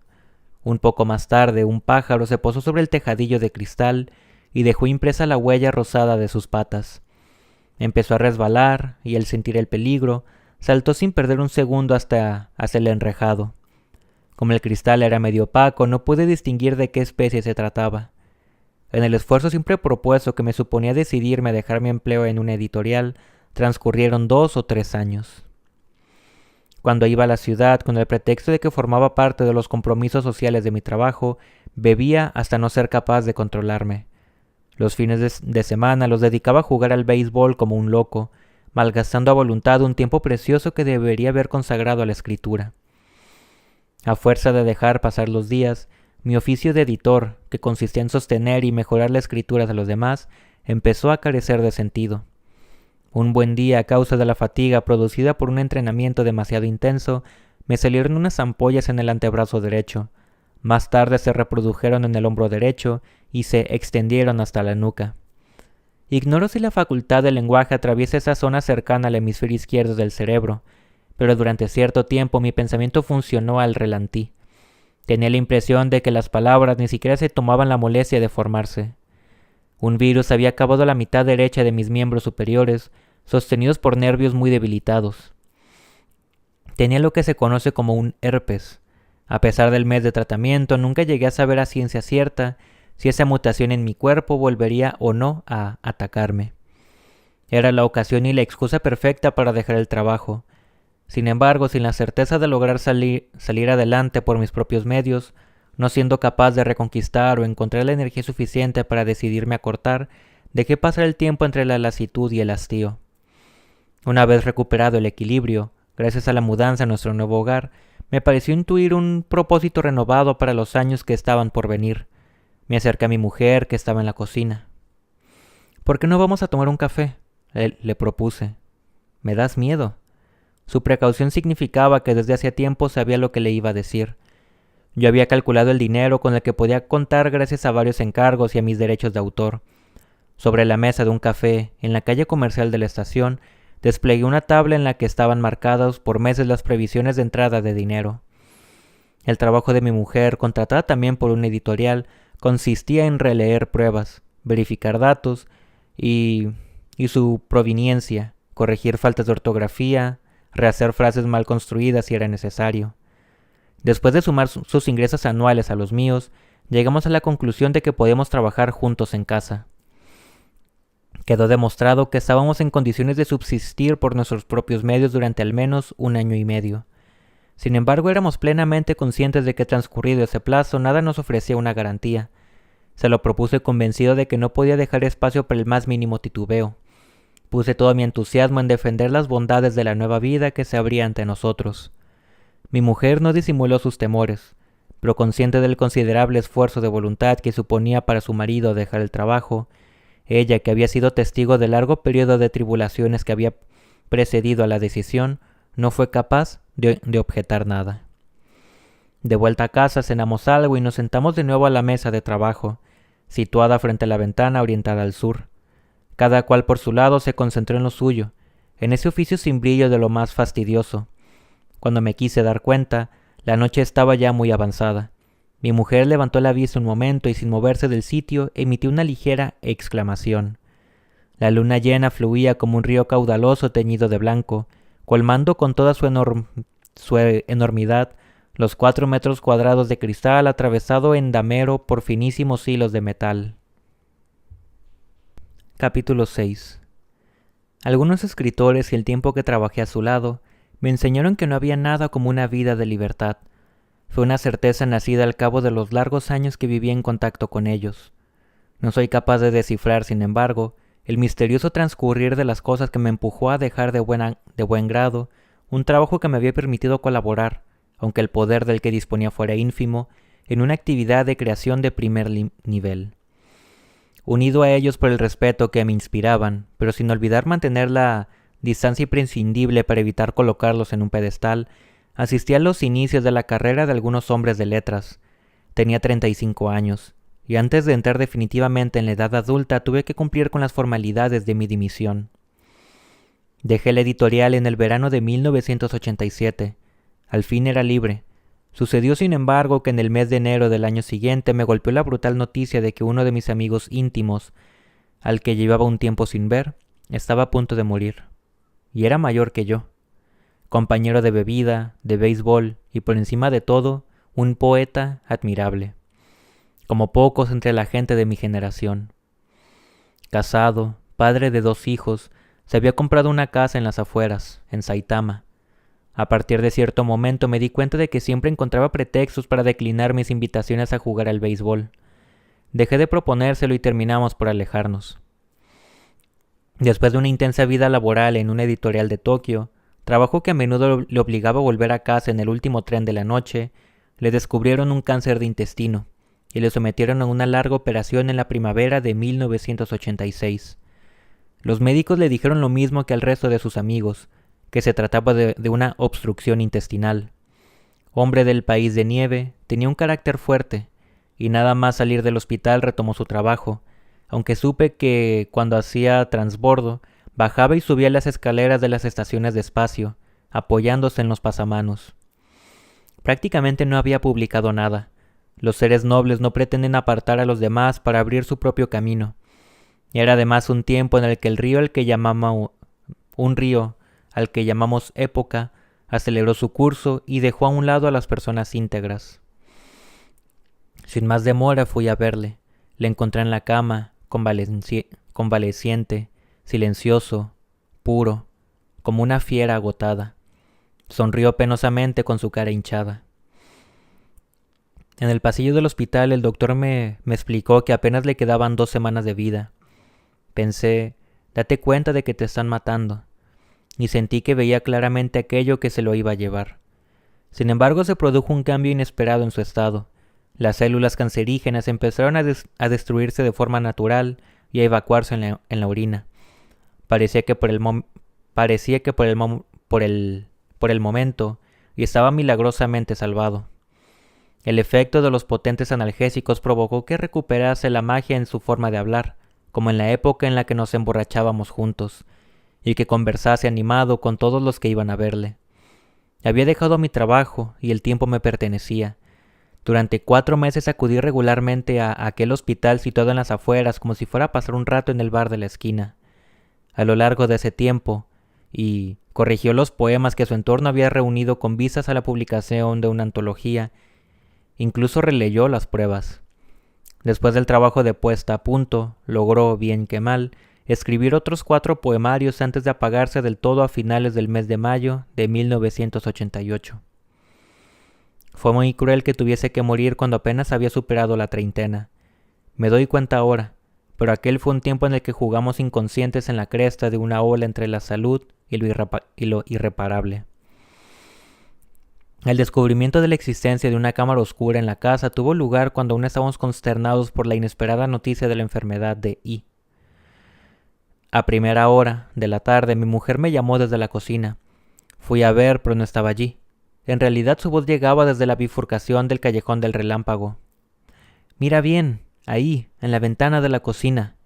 Un poco más tarde, un pájaro se posó sobre el tejadillo de cristal y dejó impresa la huella rosada de sus patas. Empezó a resbalar y, al sentir el peligro, saltó sin perder un segundo hacia el enrejado. Como el cristal era medio opaco, no pude distinguir de qué especie se trataba. En el esfuerzo siempre propuesto que me suponía decidirme a dejar mi empleo en una editorial, transcurrieron 2 o 3 años. Cuando iba a la ciudad con el pretexto de que formaba parte de los compromisos sociales de mi trabajo, bebía hasta no ser capaz de controlarme. Los fines de semana los dedicaba a jugar al béisbol como un loco, malgastando a voluntad un tiempo precioso que debería haber consagrado a la escritura. A fuerza de dejar pasar los días, mi oficio de editor, que consistía en sostener y mejorar la escritura de los demás, empezó a carecer de sentido. Un buen día, a causa de la fatiga producida por un entrenamiento demasiado intenso, me salieron unas ampollas en el antebrazo derecho. Más tarde se reprodujeron en el hombro derecho y se extendieron hasta la nuca. Ignoro si la facultad del lenguaje atraviesa esa zona cercana al hemisferio izquierdo del cerebro, pero durante cierto tiempo mi pensamiento funcionó al relantí. Tenía la impresión de que las palabras ni siquiera se tomaban la molestia de formarse. Un virus había acabado la mitad derecha de mis miembros superiores, sostenidos por nervios muy debilitados. Tenía lo que se conoce como un herpes. A pesar del mes de tratamiento, nunca llegué a saber a ciencia cierta si esa mutación en mi cuerpo volvería o no a atacarme. Era la ocasión y la excusa perfecta para dejar el trabajo. Sin embargo, sin la certeza de lograr salir adelante por mis propios medios, no siendo capaz de reconquistar o encontrar la energía suficiente para decidirme a cortar, dejé pasar el tiempo entre la lasitud y el hastío. Una vez recuperado el equilibrio, gracias a la mudanza a nuestro nuevo hogar, me pareció intuir un propósito renovado para los años que estaban por venir. Me acerqué a mi mujer, que estaba en la cocina. «¿Por qué no vamos a tomar un café?», le propuse. «Me das miedo». Su precaución significaba que desde hacía tiempo sabía lo que le iba a decir. Yo había calculado el dinero con el que podía contar gracias a varios encargos y a mis derechos de autor. Sobre la mesa de un café, en la calle comercial de la estación, desplegué una tabla en la que estaban marcadas por meses las previsiones de entrada de dinero. El trabajo de mi mujer, contratada también por una editorial, consistía en releer pruebas, verificar datos y su proveniencia, corregir faltas de ortografía, rehacer frases mal construidas si era necesario. Después de sumar sus ingresos anuales a los míos, llegamos a la conclusión de que podíamos trabajar juntos en casa. Quedó demostrado que estábamos en condiciones de subsistir por nuestros propios medios durante al menos 1 año y medio. Sin embargo, éramos plenamente conscientes de que transcurrido ese plazo nada nos ofrecía una garantía. Se lo propuse convencido de que no podía dejar espacio para el más mínimo titubeo. Puse todo mi entusiasmo en defender las bondades de la nueva vida que se abría ante nosotros. Mi mujer no disimuló sus temores, pero consciente del considerable esfuerzo de voluntad que suponía para su marido dejar el trabajo, ella, que había sido testigo del largo periodo de tribulaciones que había precedido a la decisión, no fue capaz de objetar nada. De vuelta a casa cenamos algo y nos sentamos de nuevo a la mesa de trabajo, situada frente a la ventana orientada al sur. Cada cual por su lado se concentró en lo suyo, en ese oficio sin brillo de lo más fastidioso. Cuando me quise dar cuenta, la noche estaba ya muy avanzada. Mi mujer levantó la vista un momento y sin moverse del sitio emitió una ligera exclamación. La luna llena fluía como un río caudaloso teñido de blanco, colmando con toda su enormidad los 4 metros cuadrados de cristal atravesado en damero por finísimos hilos de metal. Capítulo 6. Algunos escritores y el tiempo que trabajé a su lado me enseñaron que no había nada como una vida de libertad. Fue una certeza nacida al cabo de los largos años que viví en contacto con ellos. No soy capaz de descifrar, sin embargo, el misterioso transcurrir de las cosas que me empujó a dejar de buen grado un trabajo que me había permitido colaborar, aunque el poder del que disponía fuera ínfimo, en una actividad de creación de primer nivel. Unido a ellos por el respeto que me inspiraban, pero sin olvidar mantener la distancia imprescindible para evitar colocarlos en un pedestal, asistí a los inicios de la carrera de algunos hombres de letras. Tenía 35 años, y antes de entrar definitivamente en la edad adulta tuve que cumplir con las formalidades de mi dimisión. Dejé la editorial en el verano de 1987. Al fin era libre. Sucedió, sin embargo, que en el mes de enero del año siguiente me golpeó la brutal noticia de que uno de mis amigos íntimos, al que llevaba un tiempo sin ver, estaba a punto de morir. Y era mayor que yo. Compañero de bebida, de béisbol y por encima de todo, un poeta admirable. Como pocos entre la gente de mi generación. Casado, padre de 2 hijos, se había comprado una casa en las afueras, en Saitama. A partir de cierto momento me di cuenta de que siempre encontraba pretextos para declinar mis invitaciones a jugar al béisbol. Dejé de proponérselo y terminamos por alejarnos. Después de una intensa vida laboral en una editorial de Tokio, trabajo que a menudo le obligaba a volver a casa en el último tren de la noche, le descubrieron un cáncer de intestino y le sometieron a una larga operación en la primavera de 1986. Los médicos le dijeron lo mismo que al resto de sus amigos, que se trataba de una obstrucción intestinal. Hombre del país de nieve, tenía un carácter fuerte, y nada más salir del hospital retomó su trabajo, aunque supe que cuando hacía transbordo, bajaba y subía las escaleras de las estaciones despacio, apoyándose en los pasamanos. Prácticamente no había publicado nada. Los seres nobles no pretenden apartar a los demás para abrir su propio camino. Y era además un tiempo en el que el río al que llamamos época, aceleró su curso y dejó a un lado a las personas íntegras. Sin más demora fui a verle. Le encontré en la cama, convaleciente, silencioso, puro, como una fiera agotada. Sonrió penosamente con su cara hinchada. En el pasillo del hospital el doctor me explicó que apenas le quedaban 2 semanas de vida. Pensé, date cuenta de que te están matando. Y sentí que veía claramente aquello que se lo iba a llevar. Sin embargo, se produjo un cambio inesperado en su estado. Las células cancerígenas empezaron a destruirse de forma natural y a evacuarse en la orina. Parecía que por el momento, y estaba milagrosamente salvado. El efecto de los potentes analgésicos provocó que recuperase la magia en su forma de hablar, como en la época en la que nos emborrachábamos juntos, y que conversase animado con todos los que iban a verle. Había dejado mi trabajo y el tiempo me pertenecía. Durante 4 meses acudí regularmente a aquel hospital situado en las afueras como si fuera a pasar un rato en el bar de la esquina. A lo largo de ese tiempo, y corrigió los poemas que su entorno había reunido con vistas a la publicación de una antología. Incluso releyó las pruebas. Después del trabajo de puesta a punto, logró, bien que mal, escribir otros 4 poemarios antes de apagarse del todo a finales del mes de mayo de 1988. Fue muy cruel que tuviese que morir cuando apenas había superado la treintena. Me doy cuenta ahora, pero aquel fue un tiempo en el que jugamos inconscientes en la cresta de una ola entre la salud y lo irreparable. El descubrimiento de la existencia de una cámara oscura en la casa tuvo lugar cuando aún estábamos consternados por la inesperada noticia de la enfermedad de I. A primera hora de la tarde mi mujer me llamó desde la cocina. Fui a ver, pero no estaba allí. En realidad su voz llegaba desde la bifurcación del callejón del relámpago. «Mira bien, ahí, en la ventana de la cocina».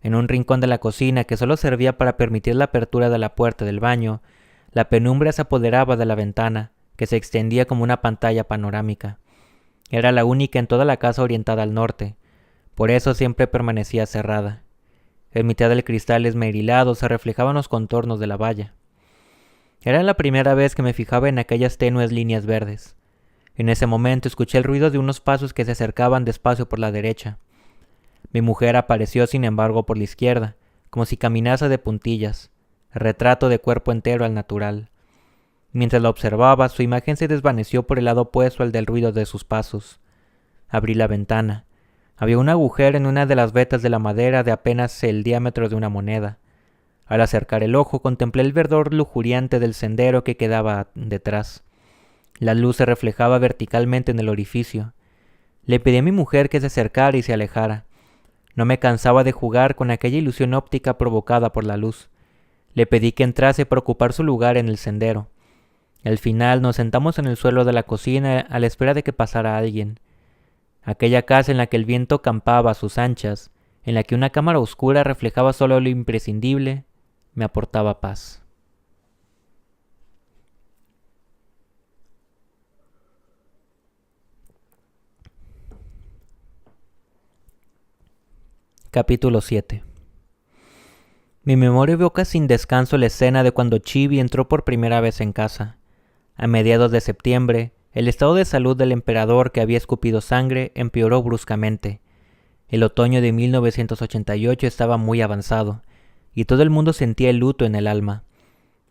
En un rincón de la cocina que solo servía para permitir la apertura de la puerta del baño, la penumbra se apoderaba de la ventana, que se extendía como una pantalla panorámica. Era la única en toda la casa orientada al norte, por eso siempre permanecía cerrada. En mitad del cristal esmerilado se reflejaban los contornos de la valla. Era la primera vez que me fijaba en aquellas tenues líneas verdes. En ese momento escuché el ruido de unos pasos que se acercaban despacio por la derecha. Mi mujer apareció sin embargo por la izquierda, como si caminase de puntillas, retrato de cuerpo entero al natural. Mientras la observaba, su imagen se desvaneció por el lado opuesto al del ruido de sus pasos. Abrí la ventana. Había un agujero en una de las vetas de la madera de apenas el diámetro de una moneda. Al acercar el ojo, contemplé el verdor lujuriante del sendero que quedaba detrás. La luz se reflejaba verticalmente en el orificio. Le pedí a mi mujer que se acercara y se alejara. No me cansaba de jugar con aquella ilusión óptica provocada por la luz. Le pedí que entrase para ocupar su lugar en el sendero. Al final nos sentamos en el suelo de la cocina a la espera de que pasara alguien. Aquella casa en la que el viento campaba a sus anchas, en la que una cámara oscura reflejaba solo lo imprescindible, me aportaba paz. Capítulo 7. Mi memoria evoca sin descanso la escena de cuando Chibi entró por primera vez en casa. A mediados de septiembre, el estado de salud del emperador que había escupido sangre empeoró bruscamente. El otoño de 1988 estaba muy avanzado, y todo el mundo sentía el luto en el alma.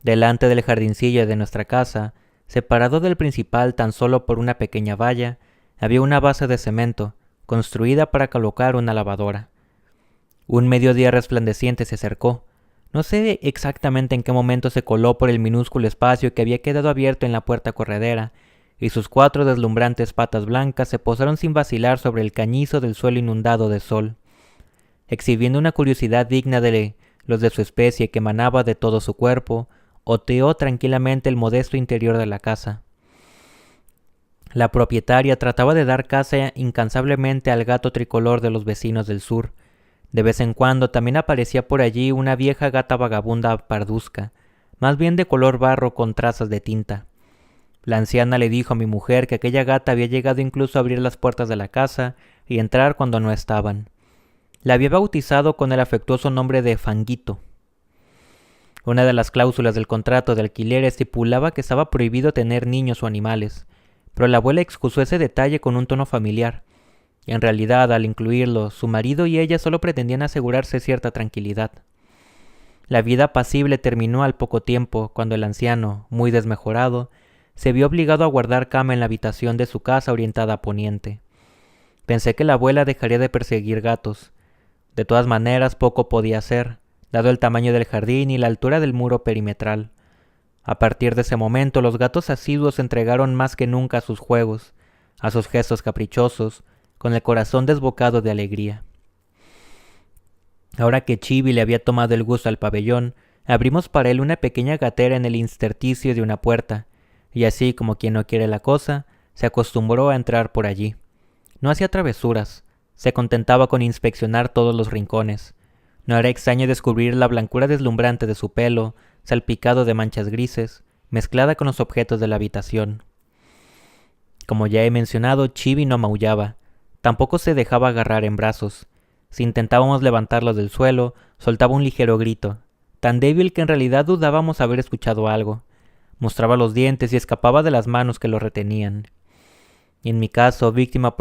Delante del jardincillo de nuestra casa, separado del principal tan solo por una pequeña valla, había una base de cemento, construida para colocar una lavadora. Un mediodía resplandeciente se acercó. No sé exactamente en qué momento se coló por el minúsculo espacio que había quedado abierto en la puerta corredera, y sus 4 deslumbrantes patas blancas se posaron sin vacilar sobre el cañizo del suelo inundado de sol, exhibiendo una curiosidad digna de los de su especie que emanaba de todo su cuerpo. Oteó tranquilamente el modesto interior de la casa. La propietaria trataba de dar caza incansablemente al gato tricolor de los vecinos del sur. De vez en cuando también aparecía por allí una vieja gata vagabunda parduzca, más bien de color barro con trazas de tinta. La anciana le dijo a mi mujer que aquella gata había llegado incluso a abrir las puertas de la casa y entrar cuando no estaban. La había bautizado con el afectuoso nombre de Fanguito. Una de las cláusulas del contrato de alquiler estipulaba que estaba prohibido tener niños o animales, pero la abuela excusó ese detalle con un tono familiar. En realidad, al incluirlo, su marido y ella solo pretendían asegurarse cierta tranquilidad. La vida apacible terminó al poco tiempo, cuando el anciano, muy desmejorado, se vio obligado a guardar cama en la habitación de su casa orientada a poniente. Pensé que la abuela dejaría de perseguir gatos. De todas maneras, poco podía hacer, dado el tamaño del jardín y la altura del muro perimetral. A partir de ese momento, los gatos asiduos se entregaron más que nunca a sus juegos. a sus gestos caprichosos, con el corazón desbocado de alegría. Ahora que Chibi le había tomado el gusto al pabellón, abrimos para él una pequeña gatera en el intersticio de una puerta, y así como quien no quiere la cosa, se acostumbró a entrar por allí. No hacía travesuras, se contentaba con inspeccionar todos los rincones. No era extraño descubrir la blancura deslumbrante de su pelo, salpicado de manchas grises, mezclada con los objetos de la habitación. Como ya he mencionado, Chibi no maullaba, tampoco se dejaba agarrar en brazos. Si intentábamos levantarlo del suelo, soltaba un ligero grito, tan débil que en realidad dudábamos haber escuchado algo. Mostraba los dientes y escapaba de las manos que lo retenían. Y en mi caso, víctima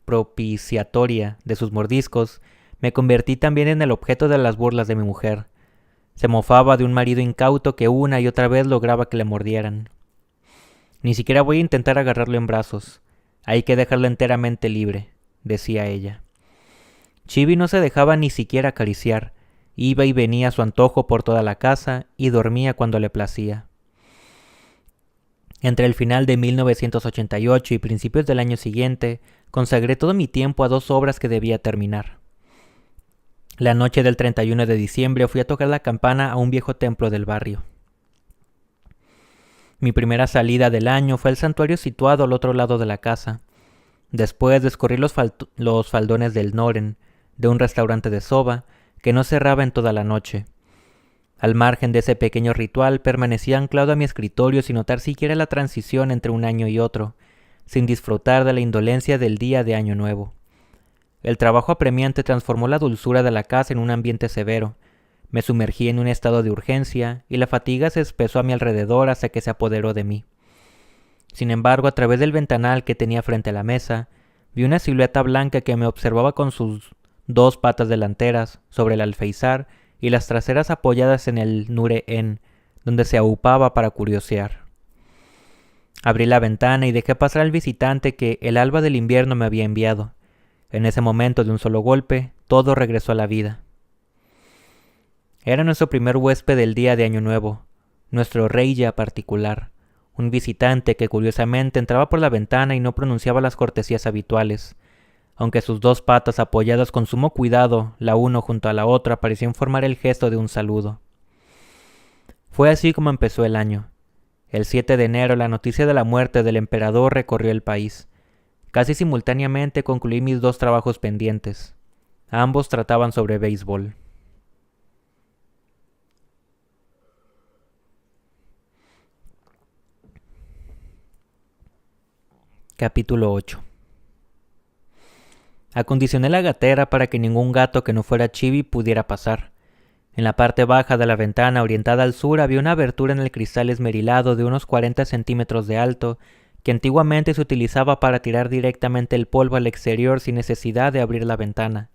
propiciatoria de sus mordiscos, me convertí también en el objeto de las burlas de mi mujer. Se mofaba de un marido incauto que una y otra vez lograba que le mordieran. Ni siquiera voy a intentar agarrarlo en brazos. Hay que dejarlo enteramente libre, decía ella. Chibi no se dejaba ni siquiera acariciar. Iba y venía a su antojo por toda la casa y dormía cuando le placía. Entre el final de 1988 y principios del año siguiente, consagré todo mi tiempo a 2 obras que debía terminar. La noche del 31 de diciembre fui a tocar la campana a un viejo templo del barrio. Mi primera salida del año fue al santuario situado al otro lado de la casa. Después descorrí los faldones del Noren, de un restaurante de soba, que no cerraba en toda la noche. Al margen de ese pequeño ritual permanecí anclado a mi escritorio sin notar siquiera la transición entre un año y otro, sin disfrutar de la indolencia del día de Año Nuevo. El trabajo apremiante transformó la dulzura de la casa en un ambiente severo. Me sumergí en un estado de urgencia y la fatiga se espesó a mi alrededor hasta que se apoderó de mí. Sin embargo, a través del ventanal que tenía frente a la mesa, vi una silueta blanca que me observaba con sus 2 patas delanteras sobre el alféizar y las traseras apoyadas en el Nure-en, donde se aupaba para curiosear. Abrí la ventana y dejé pasar al visitante que el alba del invierno me había enviado. En ese momento, de un solo golpe, todo regresó a la vida. Era nuestro primer huésped del día de Año Nuevo, nuestro rey ya particular, un visitante que curiosamente entraba por la ventana y no pronunciaba las cortesías habituales, aunque sus 2 patas apoyadas con sumo cuidado, la una junto a la otra, parecían formar el gesto de un saludo. Fue así como empezó el año. El 7 de enero la noticia de la muerte del emperador recorrió el país. Casi simultáneamente concluí mis 2 trabajos pendientes. Ambos trataban sobre béisbol. Capítulo 8. Acondicioné la gatera para que ningún gato que no fuera Chibi pudiera pasar. En la parte baja de la ventana orientada al sur había una abertura en el cristal esmerilado de unos 40 centímetros de alto que antiguamente se utilizaba para tirar directamente el polvo al exterior sin necesidad de abrir la ventana.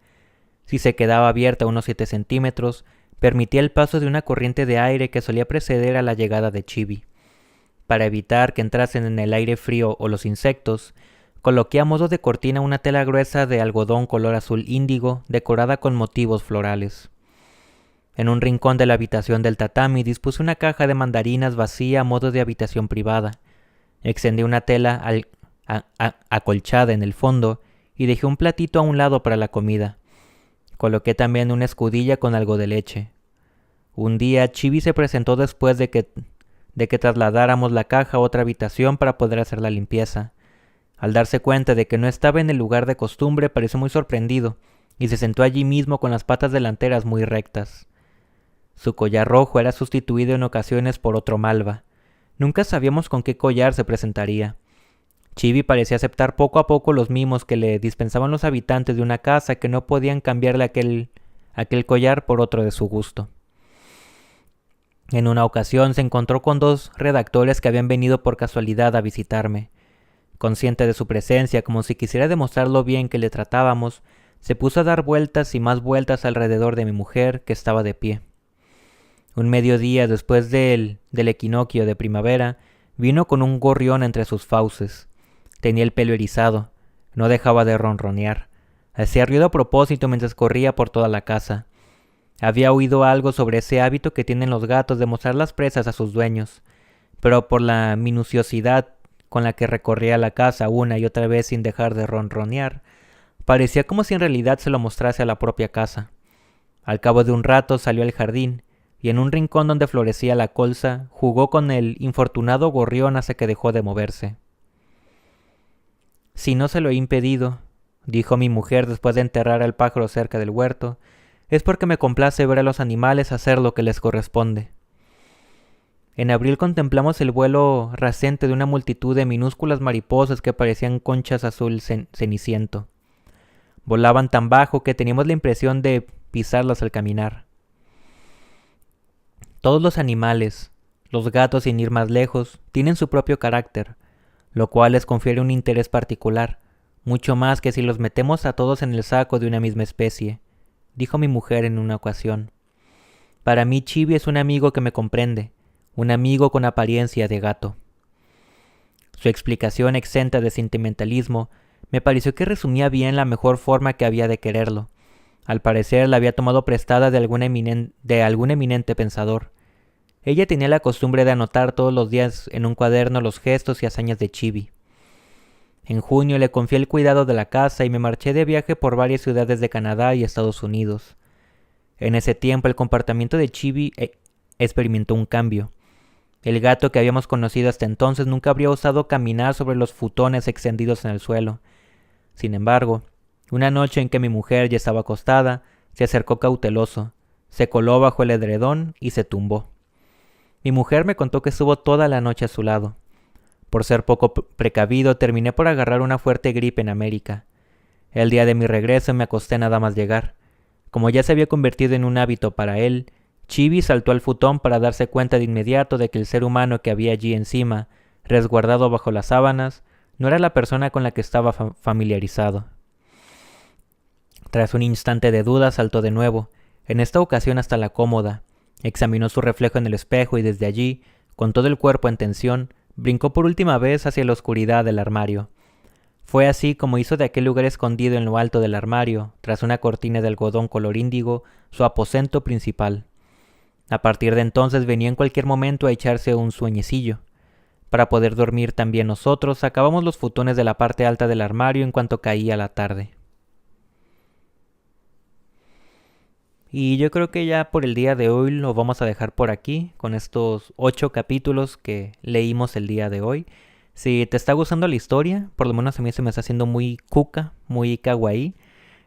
Si se quedaba abierta unos 7 centímetros, permitía el paso de una corriente de aire que solía preceder a la llegada de Chibi. Para evitar que entrasen en el aire frío o los insectos, coloqué a modo de cortina una tela gruesa de algodón color azul índigo decorada con motivos florales. En un rincón de la habitación del tatami dispuse una caja de mandarinas vacía a modo de habitación privada. Extendí una tela acolchada en el fondo y dejé un platito a un lado para la comida. Coloqué también una escudilla con algo de leche. Un día Chibi se presentó después de que trasladáramos la caja a otra habitación para poder hacer la limpieza. Al darse cuenta de que no estaba en el lugar de costumbre, pareció muy sorprendido y se sentó allí mismo con las patas delanteras muy rectas. Su collar rojo era sustituido en ocasiones por otro malva. Nunca sabíamos con qué collar se presentaría. Chibi parecía aceptar poco a poco los mimos que le dispensaban los habitantes de una casa que no podían cambiarle aquel collar por otro de su gusto. En una ocasión se encontró con 2 redactores que habían venido por casualidad a visitarme. Consciente de su presencia, como si quisiera demostrar lo bien que le tratábamos, se puso a dar vueltas y más vueltas alrededor de mi mujer, que estaba de pie. Un mediodía después del equinoccio de primavera, vino con un gorrión entre sus fauces. Tenía el pelo erizado, no dejaba de ronronear. Hacía ruido a propósito mientras corría por toda la casa. Había oído algo sobre ese hábito que tienen los gatos de mostrar las presas a sus dueños, pero por la minuciosidad con la que recorría la casa una y otra vez sin dejar de ronronear, parecía como si en realidad se lo mostrase a la propia casa. Al cabo de un rato salió al jardín, y en un rincón donde florecía la colza, jugó con el infortunado gorrión hasta que dejó de moverse. Si no se lo he impedido, dijo mi mujer después de enterrar al pájaro cerca del huerto, es porque me complace ver a los animales hacer lo que les corresponde. En abril contemplamos el vuelo rasante de una multitud de minúsculas mariposas que parecían conchas azul ceniciento. Volaban tan bajo que teníamos la impresión de pisarlas al caminar. Todos los animales, los gatos sin ir más lejos, tienen su propio carácter, lo cual les confiere un interés particular, mucho más que si los metemos a todos en el saco de una misma especie, dijo mi mujer en una ocasión. Para mí Chibi es un amigo que me comprende, un amigo con apariencia de gato. Su explicación exenta de sentimentalismo me pareció que resumía bien la mejor forma que había de quererlo. Al parecer la había tomado prestada de algún eminente pensador. Ella tenía la costumbre de anotar todos los días en un cuaderno los gestos y hazañas de Chibi. En junio le confié el cuidado de la casa y me marché de viaje por varias ciudades de Canadá y Estados Unidos. En ese tiempo el comportamiento de Chibi experimentó un cambio. El gato que habíamos conocido hasta entonces nunca habría osado caminar sobre los futones extendidos en el suelo. Sin embargo, una noche en que mi mujer ya estaba acostada, se acercó cauteloso, se coló bajo el edredón y se tumbó. Mi mujer me contó que estuvo toda la noche a su lado. Por ser poco precavido, terminé por agarrar una fuerte gripe en América. El día de mi regreso me acosté nada más llegar. Como ya se había convertido en un hábito para él, Chibi saltó al futón para darse cuenta de inmediato de que el ser humano que había allí encima, resguardado bajo las sábanas, no era la persona con la que estaba familiarizado. Tras un instante de duda saltó de nuevo, en esta ocasión hasta la cómoda, examinó su reflejo en el espejo y desde allí, con todo el cuerpo en tensión, brincó por última vez hacia la oscuridad del armario. Fue así como hizo de aquel lugar escondido en lo alto del armario, tras una cortina de algodón color índigo, su aposento principal. A partir de entonces venía en cualquier momento a echarse un sueñecillo. Para poder dormir también nosotros, sacábamos los futones de la parte alta del armario en cuanto caía la tarde. Y yo creo que ya por el día de hoy lo vamos a dejar por aquí, con estos 8 capítulos que leímos el día de hoy. Si te está gustando la historia, por lo menos a mí se me está haciendo muy cuca, muy kawaii,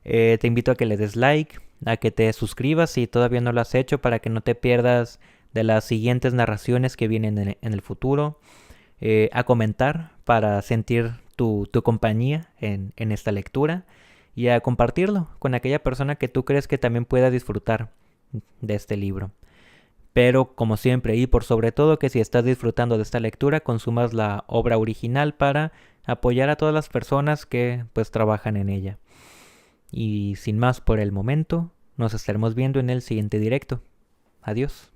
te invito a que le des like, a que te suscribas si todavía no lo has hecho para que no te pierdas de las siguientes narraciones que vienen en el futuro, a comentar para sentir tu compañía en esta lectura y a compartirlo con aquella persona que tú crees que también pueda disfrutar de este libro. Pero como siempre y por sobre todo que si estás disfrutando de esta lectura consumas la obra original para apoyar a todas las personas que pues trabajan en ella. Y sin más por el momento, nos estaremos viendo en el siguiente directo. Adiós.